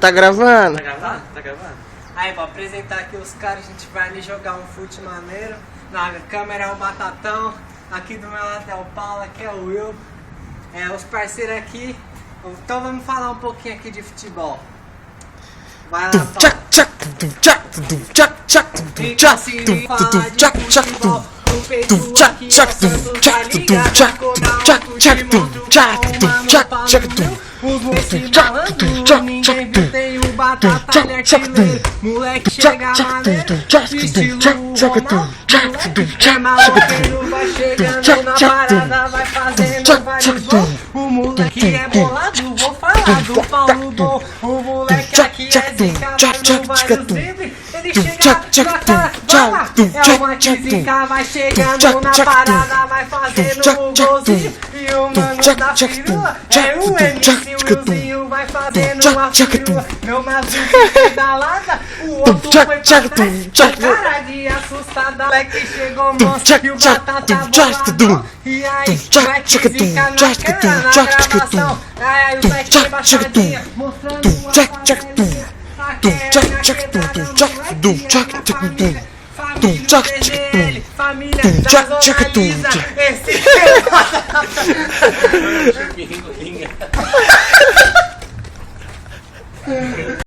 Tá gravando? Tá gravando? Tá gravando? Aí, pra apresentar aqui os caras, a gente vai ali jogar um fute maneiro. Na câmera é o Batatão, aqui do meu lado é o Paulo, aqui é o Will. Os parceiros aqui. Então vamos falar um pouquinho aqui de futebol. Vai lá, Paulo. Fica assim, falar de futebol. No peito aqui, ó, Santos tá ligado. Esse malandro, ninguém viu, tem o Batata, ele é artilheiro. Moleque chega maneiro, estilo Ronaldo. É maloqueiro, vai chegando na parada, vai fazendo vários gols. O moleque é bolado, vou falar do Paulo Bom. O moleque aqui é zicado, vários dribles. Ele chega com a cara, bala. É uma que zica, vai chegando na parada, vai fazendo o golzinho. E o mano da firula é o MC Willzinho, vai fazendo uma firula. Meu mazinho pedalada, o outro foi pra trás. Cara de assustada, moleque chegou monstro e o Batata bolado. E aí, moleque zica na câmera, na gravação. Aí o moleque embaixadinha, mostrando uma panelinha. Família da Zona Lisa. Esse é